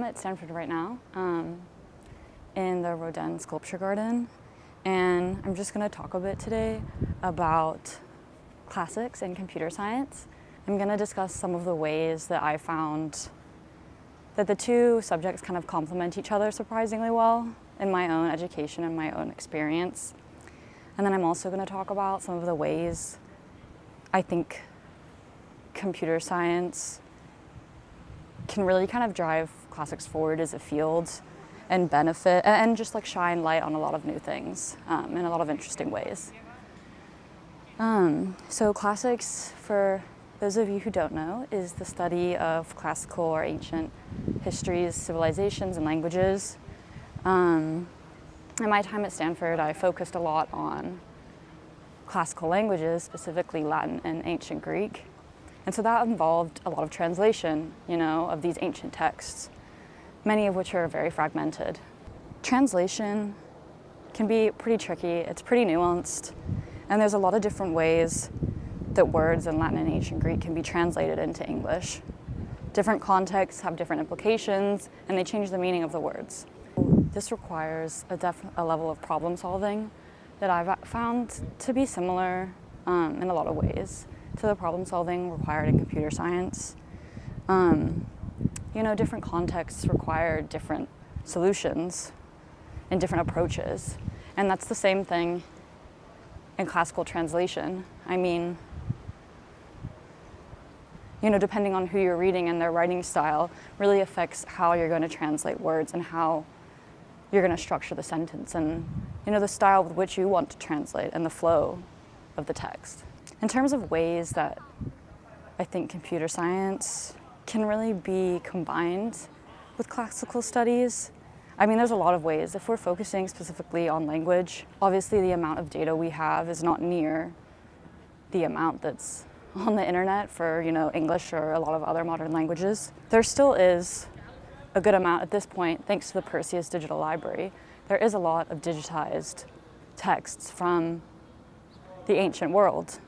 at Stanford right now in the Rodin Sculpture Garden, and I'm just going to talk a bit today about classics and computer science. I'm going to discuss some of the ways that I found that the two subjects kind of complement each other surprisingly well in my own education and my own experience. And then I'm also going to talk about some of the ways I think computer science can really kind of drive classics forward as a field and benefit and just like shine light on a lot of new things in a lot of interesting ways. So classics, for those of you who don't know, is the study of classical or ancient histories, civilizations, and languages. In my time at Stanford, I focused a lot on classical languages, specifically Latin and ancient Greek. And so that involved a lot of translation, of these ancient texts, many of which are very fragmented. Translation can be pretty tricky, it's pretty nuanced, and there's a lot of different ways that words in Latin and ancient Greek can be translated into English. Different contexts have different implications, and they change the meaning of the words. This requires a level of problem solving that I've found to be similar in a lot of ways to the problem solving required in computer science. Different contexts require different solutions and different approaches. And that's the same thing in classical translation. Depending on who you're reading and their writing style really affects how you're going to translate words and how you're going to structure the sentence and, the style with which you want to translate and the flow of the text. In terms of ways that I think computer science can really be combined with classical studies, there's a lot of ways. If we're focusing specifically on language, obviously the amount of data we have is not near the amount that's on the internet for, English or a lot of other modern languages. There still is a good amount at this point, thanks to the Perseus Digital Library. There is a lot of digitized texts from the ancient world.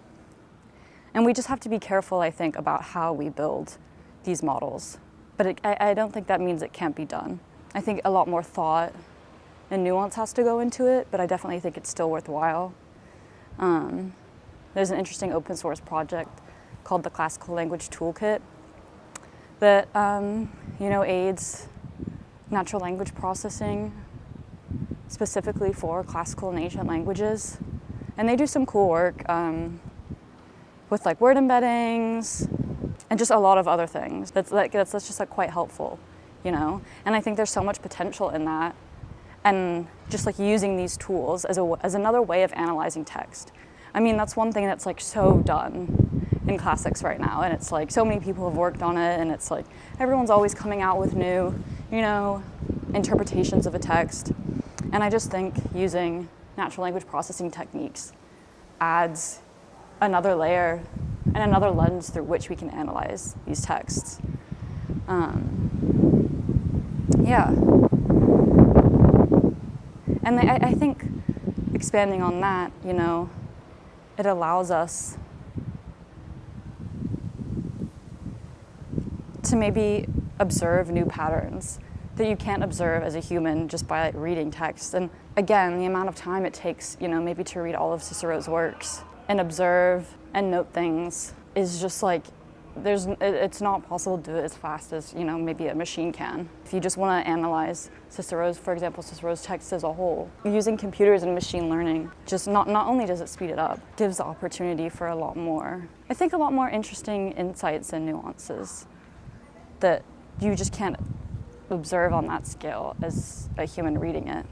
And we just have to be careful, I think, about how we build these models. But I don't think that means it can't be done. I think a lot more thought and nuance has to go into it, but I definitely think it's still worthwhile. There's an interesting open source project called the Classical Language Toolkit that aids natural language processing specifically for classical and ancient languages. And they do some cool work with like word embeddings and just a lot of other things. That's just quite helpful, And I think there's so much potential in that, and just like using these tools as another way of analyzing text. That's one thing that's like so done in classics right now, and it's like so many people have worked on it, and it's like everyone's always coming out with new, interpretations of a text. And I just think using natural language processing techniques adds another layer and another lens through which we can analyze these texts. And I think expanding on that, it allows us to maybe observe new patterns that you can't observe as a human just by reading text. And again, the amount of time it takes, maybe to read all of Cicero's works and observe and note things is just like, it's not possible to do it as fast as, maybe a machine can. If you just want to analyze Cicero's text as a whole, using computers and machine learning, just not only does it speed it up, gives the opportunity for a lot more interesting insights and nuances that you just can't observe on that scale as a human reading it.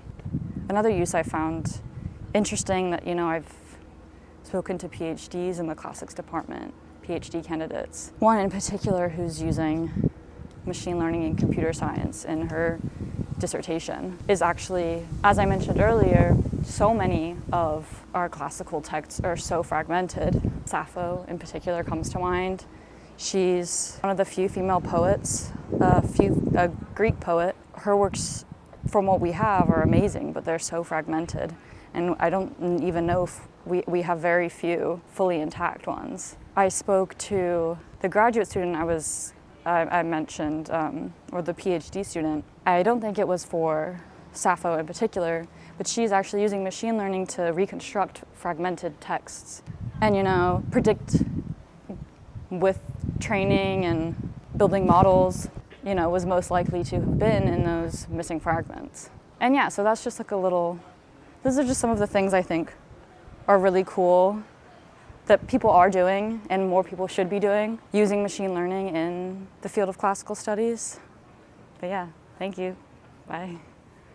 Another use I found interesting that, I've spoken to PhDs in the classics department, PhD candidates. One in particular who's using machine learning and computer science in her dissertation is actually, as I mentioned earlier, so many of our classical texts are so fragmented. Sappho in particular comes to mind. She's one of the few female poets, a Greek poet. Her works, from what we have, are amazing, but they're so fragmented. And I don't even know if we have very few fully intact ones. I spoke to the graduate student I was I mentioned, or the PhD student, I don't think it was for Sappho in particular, but she's actually using machine learning to reconstruct fragmented texts and, you know, predict with training and building models, you know, was most likely to have been in those missing fragments. And yeah, so that's just like a little, those are just some of the things I think are really cool that people are doing and more people should be doing, using machine learning in the field of classical studies. But yeah, thank you. Bye.